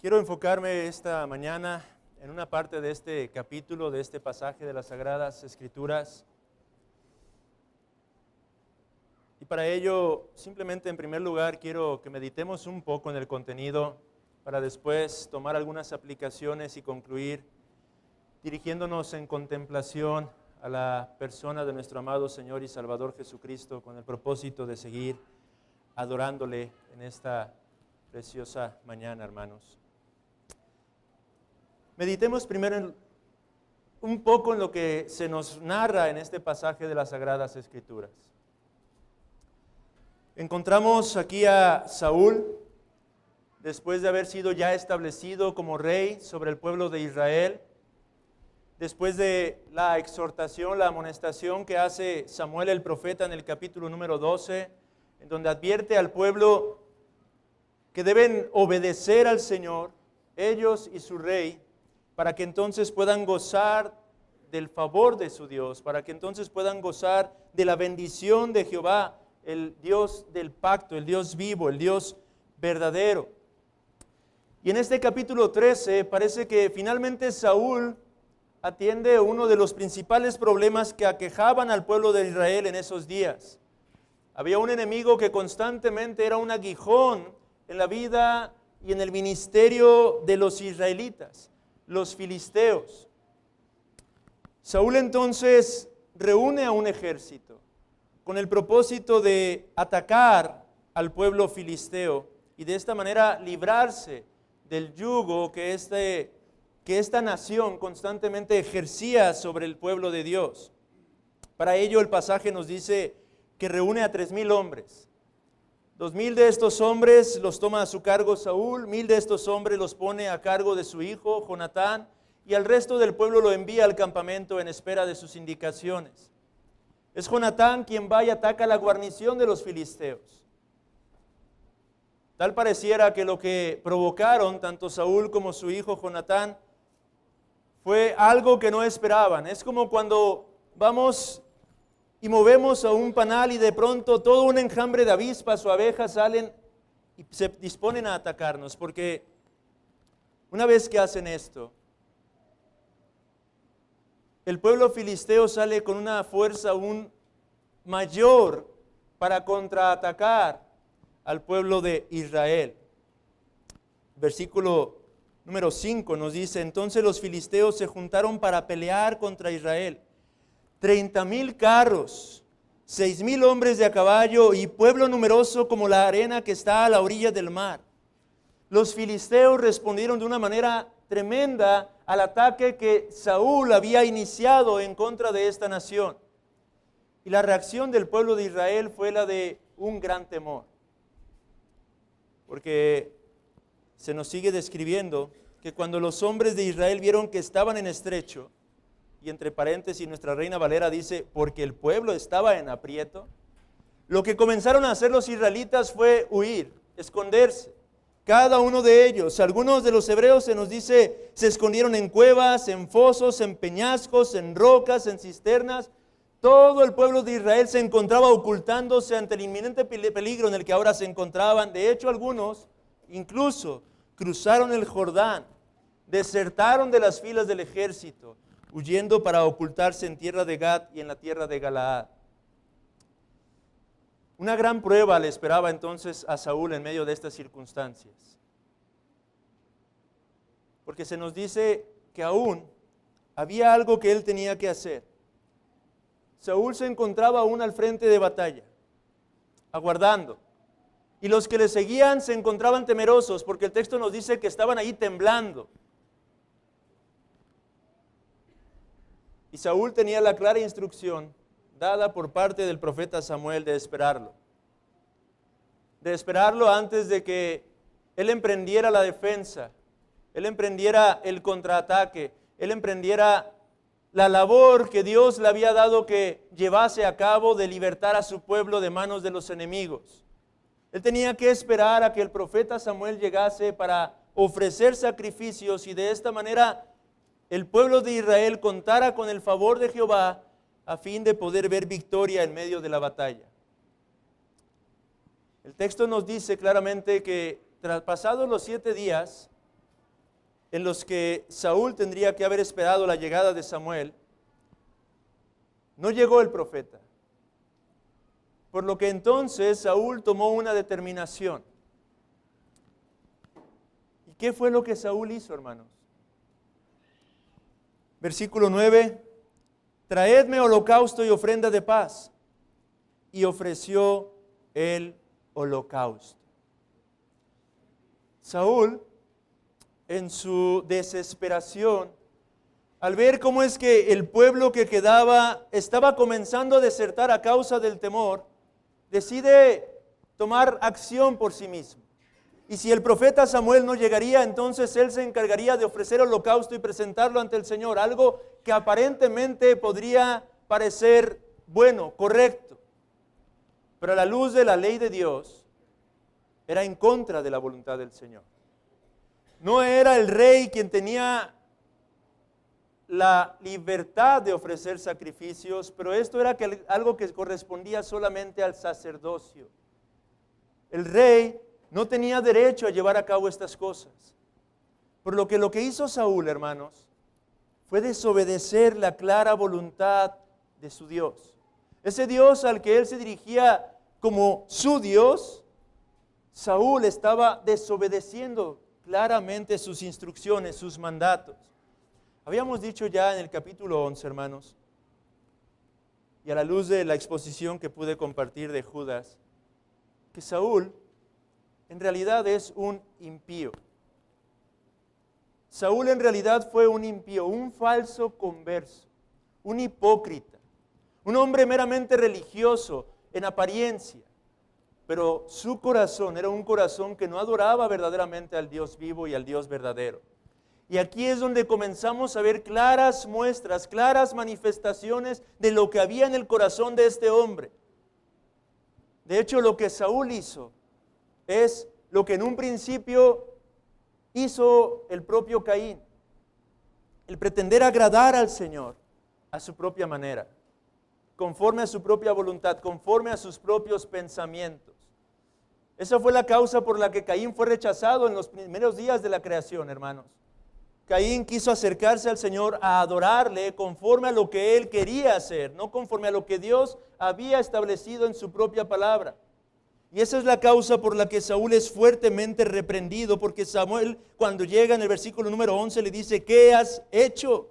Quiero enfocarme esta mañana en una parte de este capítulo, de este pasaje de las Sagradas Escrituras. Y para ello, simplemente en primer lugar, quiero que meditemos un poco en el contenido para después tomar algunas aplicaciones y concluir dirigiéndonos en contemplación a la persona de nuestro amado Señor y Salvador Jesucristo con el propósito de seguir adorándole en esta preciosa mañana, hermanos. Meditemos primero un poco en lo que se nos narra en este pasaje de las Sagradas Escrituras. Encontramos aquí a Saúl, después de haber sido ya establecido como rey sobre el pueblo de Israel, después de la exhortación, la amonestación que hace Samuel el profeta en el capítulo número 12, en donde advierte al pueblo que deben obedecer al Señor, ellos y su rey, para que entonces puedan gozar del favor de su Dios, para que entonces puedan gozar de la bendición de Jehová, el Dios del pacto, el Dios vivo, el Dios verdadero. Y en este capítulo 13 parece que finalmente Saúl atiende uno de los principales problemas que aquejaban al pueblo de Israel en esos días. Había un enemigo que constantemente era un aguijón en la vida y en el ministerio de los israelitas, los filisteos. Saúl entonces reúne a un ejército con el propósito de atacar al pueblo filisteo y de esta manera librarse del yugo que esta nación constantemente ejercía sobre el pueblo de Dios. Para ello el pasaje nos dice que reúne a 3,000 hombres. 2,000 de estos hombres los toma a su cargo Saúl, 1,000 de estos hombres los pone a cargo de su hijo Jonatán, y al resto del pueblo lo envía al campamento en espera de sus indicaciones. Es Jonatán quien va y ataca la guarnición de los filisteos. Tal pareciera que lo que provocaron tanto Saúl como su hijo Jonatán fue algo que no esperaban. Es como cuando vamos y movemos a un panal y de pronto todo un enjambre de avispas o abejas salen y se disponen a atacarnos, porque una vez que hacen esto, el pueblo filisteo sale con una fuerza aún mayor para contraatacar al pueblo de Israel. Versículo número 5 nos dice: entonces los filisteos se juntaron para pelear contra Israel. 30,000 carros, 6,000 hombres de a caballo y pueblo numeroso como la arena que está a la orilla del mar. Los filisteos respondieron de una manera tremenda al ataque que Saúl había iniciado en contra de esta nación. Y la reacción del pueblo de Israel fue la de un gran temor. Porque se nos sigue describiendo que cuando los hombres de Israel vieron que estaban en estrecho, y entre paréntesis nuestra Reina Valera dice, porque el pueblo estaba en aprieto, lo que comenzaron a hacer los israelitas fue huir, esconderse. Cada uno de ellos, algunos de los hebreos se nos dice, se escondieron en cuevas, en fosos, en peñascos, en rocas, en cisternas. Todo el pueblo de Israel se encontraba ocultándose ante el inminente peligro en el que ahora se encontraban. De hecho, algunos incluso cruzaron el Jordán, desertaron de las filas del ejército, huyendo para ocultarse en tierra de Gad y en la tierra de Galaad. Una gran prueba le esperaba entonces a Saúl en medio de estas circunstancias. Porque se nos dice que aún había algo que él tenía que hacer. Saúl se encontraba aún al frente de batalla, aguardando. Y los que le seguían se encontraban temerosos, porque el texto nos dice que estaban ahí temblando. Y Saúl tenía la clara instrucción dada por parte del profeta Samuel de esperarlo. De esperarlo antes de que él emprendiera la defensa, él emprendiera el contraataque, él emprendiera la labor que Dios le había dado que llevase a cabo de libertar a su pueblo de manos de los enemigos. Él tenía que esperar a que el profeta Samuel llegase para ofrecer sacrificios y de esta manera el pueblo de Israel contara con el favor de Jehová a fin de poder ver victoria en medio de la batalla. El texto nos dice claramente que pasados los 7 días, en los que Saúl tendría que haber esperado la llegada de Samuel, no llegó el profeta. Por lo que entonces Saúl tomó una determinación. ¿Y qué fue lo que Saúl hizo, hermanos? Versículo 9, traedme holocausto y ofrenda de paz. Y ofreció el holocausto. Saúl, en su desesperación, al ver cómo es que el pueblo que quedaba estaba comenzando a desertar a causa del temor, decide tomar acción por sí mismo. Y si el profeta Samuel no llegaría, entonces él se encargaría de ofrecer holocausto y presentarlo ante el Señor, algo que aparentemente podría parecer bueno, correcto, pero a la luz de la ley de Dios, era en contra de la voluntad del Señor. No era el rey quien tenía la libertad de ofrecer sacrificios, pero esto era algo que correspondía solamente al sacerdocio. El rey no tenía derecho a llevar a cabo estas cosas. Por lo que hizo Saúl, hermanos, fue desobedecer la clara voluntad de su Dios. Ese Dios al que él se dirigía como su Dios, Saúl estaba desobedeciendo claramente sus instrucciones, sus mandatos. Habíamos dicho ya en el capítulo 11, hermanos, y a la luz de la exposición que pude compartir de Judas, que Saúl en realidad es un impío. Saúl en realidad fue un impío, un falso converso, un hipócrita, un hombre meramente religioso en apariencia, pero su corazón era un corazón que no adoraba verdaderamente al Dios vivo y al Dios verdadero. Y aquí es donde comenzamos a ver claras muestras, claras manifestaciones de lo que había en el corazón de este hombre. De hecho, lo que Saúl hizo es lo que en un principio hizo el propio Caín, el pretender agradar al Señor a su propia manera, conforme a su propia voluntad, conforme a sus propios pensamientos. Esa fue la causa por la que Caín fue rechazado en los primeros días de la creación, hermanos. Caín quiso acercarse al Señor a adorarle conforme a lo que él quería hacer, no conforme a lo que Dios había establecido en su propia palabra. Y esa es la causa por la que Saúl es fuertemente reprendido, porque Samuel, cuando llega en el versículo número 11, le dice, ¿qué has hecho?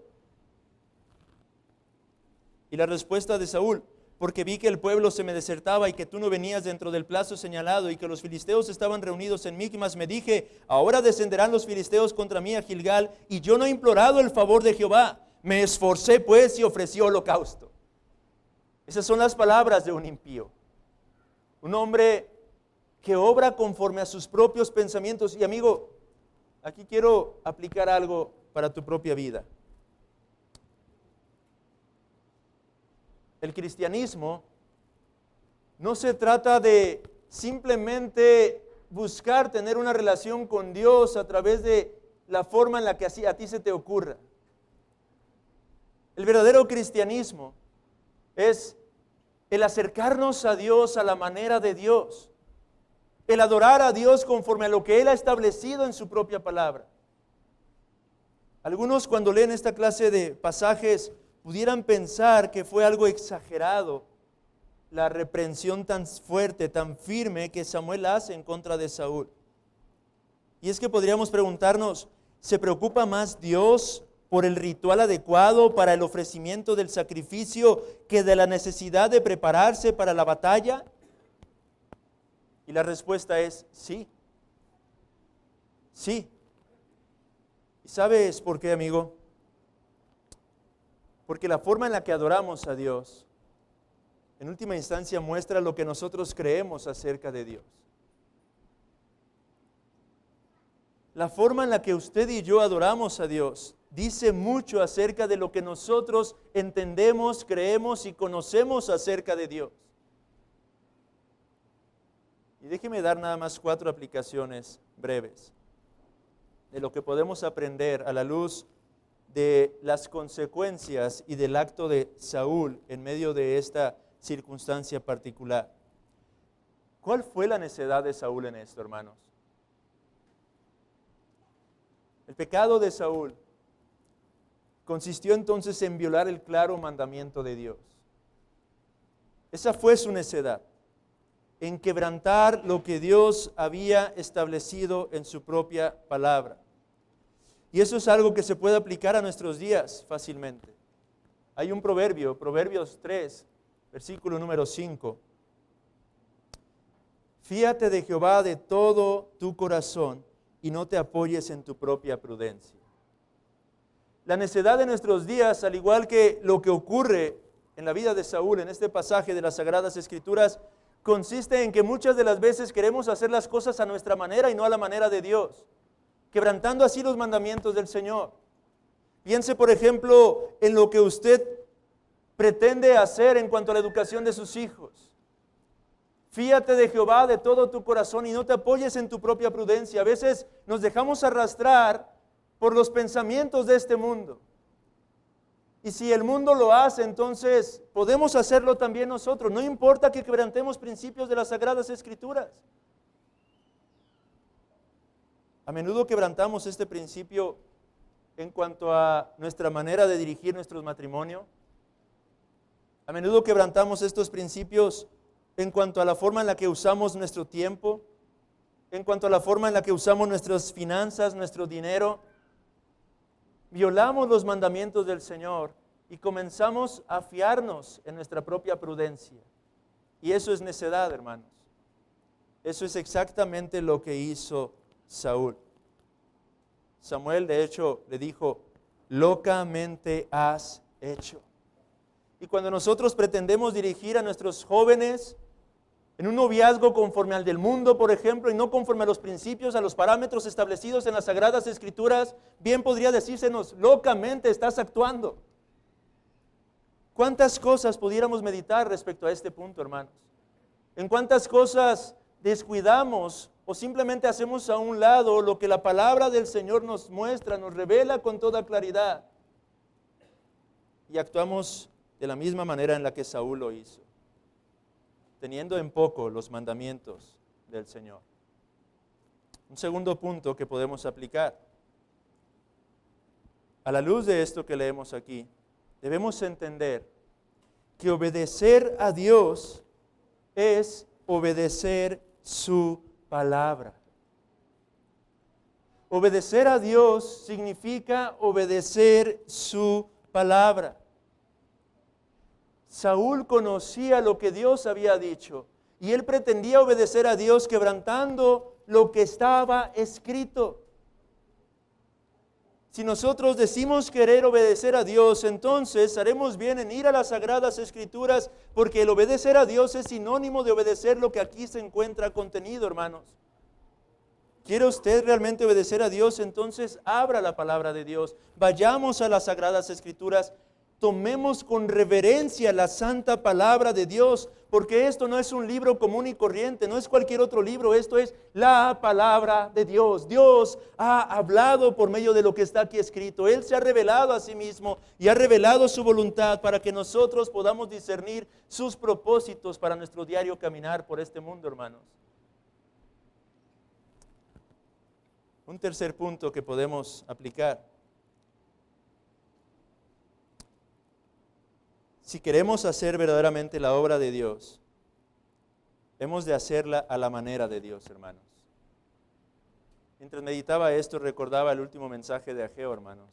Y la respuesta de Saúl, porque vi que el pueblo se me desertaba y que tú no venías dentro del plazo señalado y que los filisteos estaban reunidos en Micmas, me dije, ahora descenderán los filisteos contra mí a Gilgal, y yo no he implorado el favor de Jehová. Me esforcé pues y ofrecí holocausto. Esas son las palabras de un impío. Un hombre que obra conforme a sus propios pensamientos. Y amigo, aquí quiero aplicar algo para tu propia vida. El cristianismo no se trata de simplemente buscar tener una relación con Dios a través de la forma en la que a ti se te ocurra. El verdadero cristianismo es el acercarnos a Dios a la manera de Dios, el adorar a Dios conforme a lo que Él ha establecido en su propia palabra. Algunos cuando leen esta clase de pasajes pudieran pensar que fue algo exagerado la reprensión tan fuerte, tan firme que Samuel hace en contra de Saúl. Y es que podríamos preguntarnos, ¿se preocupa más Dios por el ritual adecuado para el ofrecimiento del sacrificio que de la necesidad de prepararse para la batalla? Y la respuesta es sí. Sí. ¿Y sabes por qué, amigo? Porque la forma en la que adoramos a Dios, en última instancia, muestra lo que nosotros creemos acerca de Dios. La forma en la que usted y yo adoramos a Dios dice mucho acerca de lo que nosotros entendemos, creemos y conocemos acerca de Dios. Y déjeme dar nada más 4 aplicaciones breves de lo que podemos aprender a la luz de las consecuencias y del acto de Saúl en medio de esta circunstancia particular. ¿Cuál fue la necedad de Saúl en esto, hermanos? El pecado de Saúl consistió entonces en violar el claro mandamiento de Dios. Esa fue su necedad, en quebrantar lo que Dios había establecido en su propia palabra. Y eso es algo que se puede aplicar a nuestros días fácilmente. Hay un proverbio, Proverbios 3, versículo número 5. Fíate de Jehová de todo tu corazón y no te apoyes en tu propia prudencia. La necedad de nuestros días, al igual que lo que ocurre en la vida de Saúl en este pasaje de las Sagradas Escrituras, consiste en que muchas de las veces queremos hacer las cosas a nuestra manera y no a la manera de Dios, quebrantando así los mandamientos del Señor. Piense, por ejemplo, en lo que usted pretende hacer en cuanto a la educación de sus hijos. Fíate de Jehová de todo tu corazón y no te apoyes en tu propia prudencia. A veces nos dejamos arrastrar por los pensamientos de este mundo. Y si el mundo lo hace, entonces podemos hacerlo también nosotros. No importa que quebrantemos principios de las Sagradas Escrituras. A menudo quebrantamos este principio en cuanto a nuestra manera de dirigir nuestros matrimonios. A menudo quebrantamos estos principios en cuanto a la forma en la que usamos nuestro tiempo, en cuanto a la forma en la que usamos nuestras finanzas, nuestro dinero. Violamos los mandamientos del Señor y comenzamos a fiarnos en nuestra propia prudencia. Y eso es necedad, hermanos. Eso es exactamente lo que hizo Saúl. Samuel, de hecho, le dijo, locamente has hecho. Y cuando nosotros pretendemos dirigir a nuestros jóvenes en un noviazgo conforme al del mundo, por ejemplo, y no conforme a los principios, a los parámetros establecidos en las Sagradas Escrituras, bien podría decírsenos, locamente estás actuando. ¿Cuántas cosas pudiéramos meditar respecto a este punto, hermanos? ¿En cuántas cosas descuidamos o simplemente hacemos a un lado lo que la palabra del Señor nos muestra, nos revela con toda claridad? Y actuamos de la misma manera en la que Saúl lo hizo, teniendo en poco los mandamientos del Señor. Un segundo punto que podemos aplicar. A la luz de esto que leemos aquí, debemos entender que obedecer a Dios es obedecer su palabra. Obedecer a Dios significa obedecer su palabra. Saúl conocía lo que Dios había dicho y él pretendía obedecer a Dios quebrantando lo que estaba escrito. Si nosotros decimos querer obedecer a Dios, entonces haremos bien en ir a las Sagradas Escrituras, porque el obedecer a Dios es sinónimo de obedecer lo que aquí se encuentra contenido, hermanos. ¿Quiere usted realmente obedecer a Dios? Entonces abra la palabra de Dios. Vayamos a las Sagradas Escrituras. Tomemos con reverencia la santa palabra de Dios, porque esto no es un libro común y corriente, no es cualquier otro libro, esto es la palabra de Dios. Dios ha hablado por medio de lo que está aquí escrito. Él se ha revelado a sí mismo y ha revelado su voluntad para que nosotros podamos discernir sus propósitos para nuestro diario caminar por este mundo, hermanos. Un tercer punto que podemos aplicar. Si queremos hacer verdaderamente la obra de Dios, hemos de hacerla a la manera de Dios, hermanos. Mientras meditaba esto, recordaba el último mensaje de Ageo, hermanos.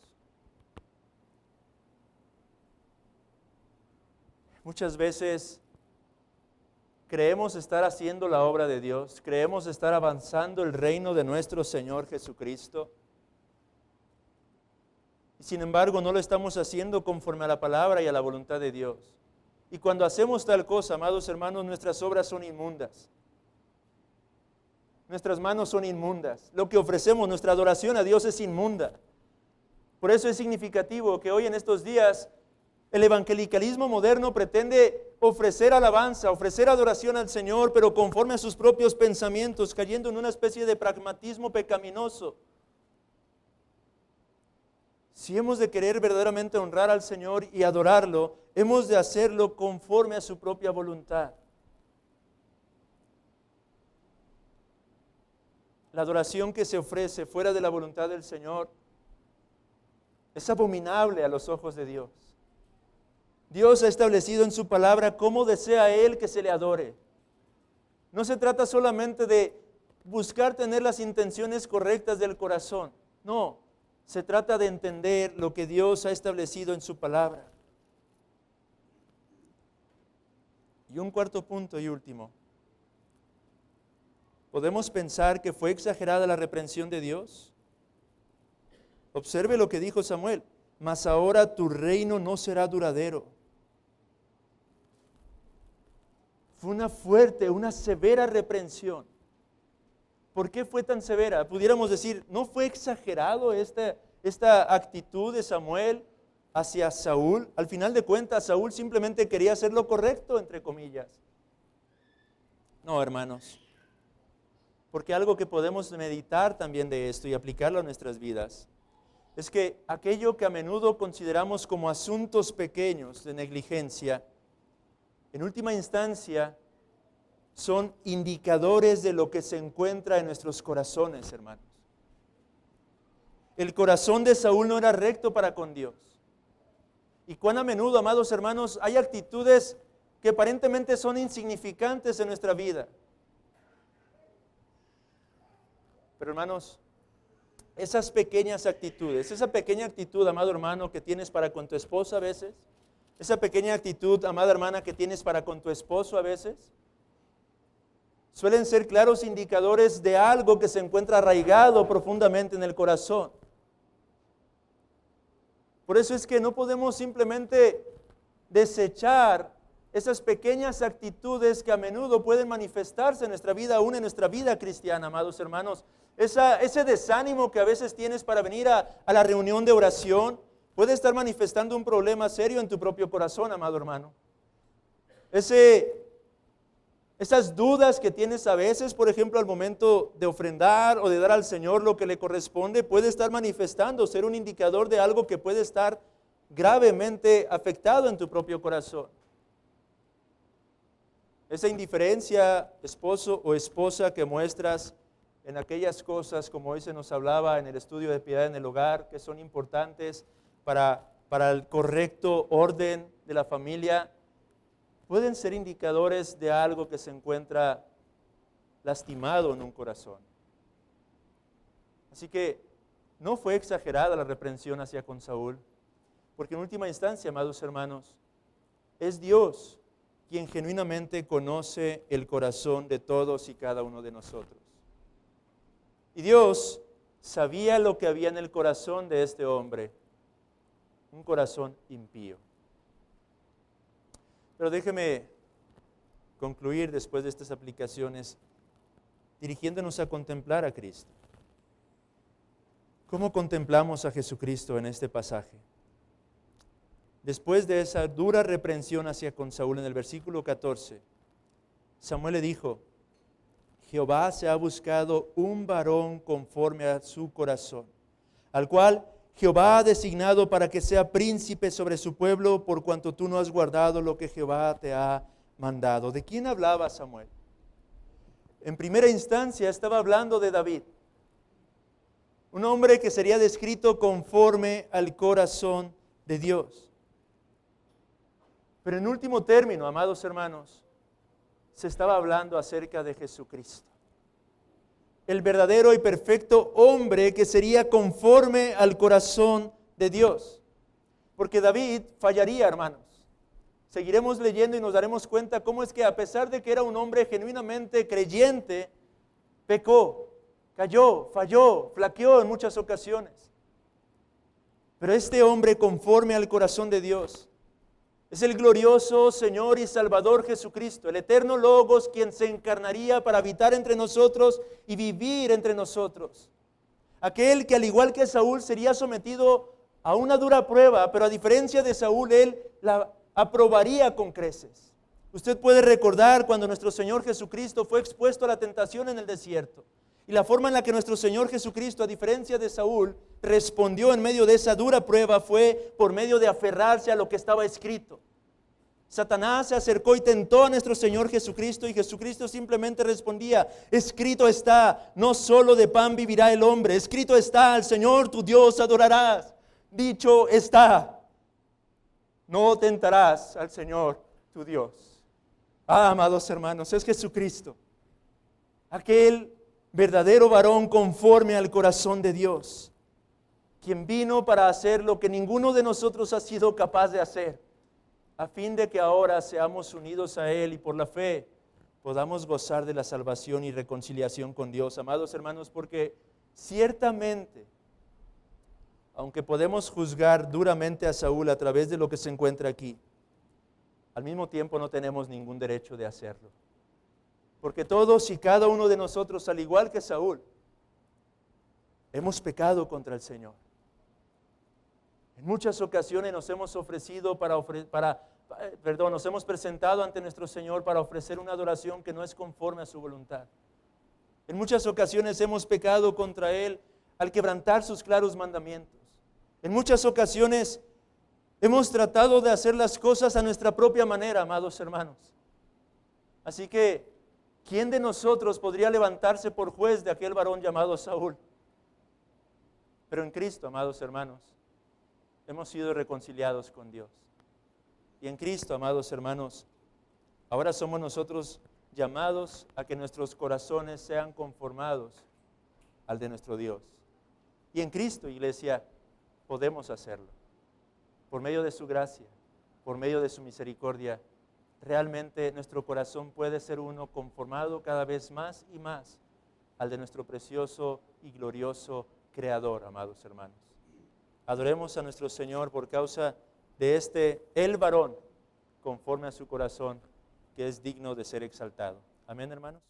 Muchas veces creemos estar haciendo la obra de Dios, creemos estar avanzando el reino de nuestro Señor Jesucristo. Sin embargo, no lo estamos haciendo conforme a la palabra y a la voluntad de Dios. Y cuando hacemos tal cosa, amados hermanos, nuestras obras son inmundas. Nuestras manos son inmundas. Lo que ofrecemos, nuestra adoración a Dios es inmunda. Por eso es significativo que hoy en estos días el evangelicalismo moderno pretende ofrecer alabanza, ofrecer adoración al Señor, pero conforme a sus propios pensamientos, cayendo en una especie de pragmatismo pecaminoso. Si hemos de querer verdaderamente honrar al Señor y adorarlo, hemos de hacerlo conforme a su propia voluntad. La adoración que se ofrece fuera de la voluntad del Señor Es abominable a los ojos de Dios. Dios ha establecido en su palabra cómo desea Él que se le adore. No se trata solamente de buscar tener las intenciones correctas del corazón. No, se trata de entender lo que Dios ha establecido en su palabra. Y un cuarto punto y último. ¿Podemos pensar que fue exagerada la reprensión de Dios? Observe lo que dijo Samuel. Mas ahora tu reino no será duradero. Fue una fuerte, una severa reprensión. ¿Por qué fue tan severa? Pudiéramos decir, ¿no fue exagerado esta actitud de Samuel hacia Saúl? Al final de cuentas, Saúl simplemente quería hacer lo correcto, entre comillas. No, hermanos. Porque algo que podemos meditar también de esto y aplicarlo a nuestras vidas es que aquello que a menudo consideramos como asuntos pequeños de negligencia, en última instancia, son indicadores de lo que se encuentra en nuestros corazones, hermanos. El corazón de Saúl no era recto para con Dios. Y cuán a menudo, amados hermanos, hay actitudes que aparentemente son insignificantes en nuestra vida. Pero hermanos, esas pequeñas actitudes, esa pequeña actitud, amado hermano, que tienes para con tu esposa a veces, esa pequeña actitud, amada hermana, que tienes para con tu esposo a veces, suelen ser claros indicadores de algo que se encuentra arraigado profundamente en el corazón. Por eso es que no podemos simplemente desechar esas pequeñas actitudes que a menudo pueden manifestarse en nuestra vida, aún en nuestra vida cristiana, amados hermanos. Ese desánimo que a veces tienes para venir a la reunión de oración puede estar manifestando un problema serio en tu propio corazón, amado hermano. Esas dudas que tienes a veces, por ejemplo, al momento de ofrendar o de dar al Señor lo que le corresponde, puede estar manifestando, ser un indicador de algo que puede estar gravemente afectado en tu propio corazón. Esa indiferencia, esposo o esposa, que muestras en aquellas cosas, como hoy se nos hablaba en el estudio de piedad en el hogar, que son importantes para el correcto orden de la familia, pueden ser indicadores de algo que se encuentra lastimado en un corazón. Así que no fue exagerada la reprensión hacia con Saúl, porque en última instancia, amados hermanos, es Dios quien genuinamente conoce el corazón de todos y cada uno de nosotros. Y Dios sabía lo que había en el corazón de este hombre, un corazón impío. Pero déjeme concluir después de estas aplicaciones dirigiéndonos a contemplar a Cristo. ¿Cómo contemplamos a Jesucristo en este pasaje? Después de esa dura reprensión hacia con Saúl en el versículo 14, Samuel le dijo: Jehová se ha buscado un varón conforme a su corazón, al cual Jehová ha designado para que sea príncipe sobre su pueblo, por cuanto tú no has guardado lo que Jehová te ha mandado. ¿De quién hablaba Samuel? En primera instancia estaba hablando de David, un hombre que sería descrito conforme al corazón de Dios. Pero en último término, amados hermanos, se estaba hablando acerca de Jesucristo, el verdadero y perfecto hombre que sería conforme al corazón de Dios. Porque David fallaría, hermanos. Seguiremos leyendo y nos daremos cuenta cómo es que, a pesar de que era un hombre genuinamente creyente, pecó, cayó, falló, flaqueó en muchas ocasiones. Pero este hombre conforme al corazón de Dios es el glorioso Señor y Salvador Jesucristo, el eterno Logos, quien se encarnaría para habitar entre nosotros y vivir entre nosotros. Aquel que, al igual que Saúl, sería sometido a una dura prueba, pero a diferencia de Saúl, él la aprobaría con creces. Usted puede recordar cuando nuestro Señor Jesucristo fue expuesto a la tentación en el desierto. Y la forma en la que nuestro Señor Jesucristo, a diferencia de Saúl, respondió en medio de esa dura prueba fue por medio de aferrarse a lo que estaba escrito. Satanás se acercó y tentó a nuestro Señor Jesucristo, y Jesucristo simplemente respondía: escrito está, no solo de pan vivirá el hombre, escrito está, al Señor tu Dios adorarás. dicho está, no tentarás al Señor tu Dios. Amados hermanos, es Jesucristo, aquel verdadero varón conforme al corazón de Dios, quien vino para hacer lo que ninguno de nosotros ha sido capaz de hacer, a fin de que ahora seamos unidos a Él y por la fe podamos gozar de la salvación y reconciliación con Dios. Amados hermanos, porque ciertamente, aunque podemos juzgar duramente a Saúl a través de lo que se encuentra aquí, al mismo tiempo no tenemos ningún derecho de hacerlo. Porque todos y cada uno de nosotros, al igual que Saúl, hemos pecado contra el Señor. En muchas ocasiones nos hemos ofrecido nos hemos presentado ante nuestro Señor para ofrecer una adoración que no es conforme a su voluntad. En muchas ocasiones hemos pecado contra Él al quebrantar sus claros mandamientos. En muchas ocasiones hemos tratado de hacer las cosas a nuestra propia manera, amados hermanos. Así que, ¿quién de nosotros podría levantarse por juez de aquel varón llamado Saúl? Pero en Cristo, amados hermanos, hemos sido reconciliados con Dios. Y en Cristo, amados hermanos, ahora somos nosotros llamados a que nuestros corazones sean conformados al de nuestro Dios. Y en Cristo, iglesia, podemos hacerlo. Por medio de su gracia, por medio de su misericordia, realmente nuestro corazón puede ser uno conformado cada vez más y más al de nuestro precioso y glorioso Creador, amados hermanos. Adoremos a nuestro Señor por causa de el varón, conforme a su corazón, que es digno de ser exaltado. Amén, hermanos.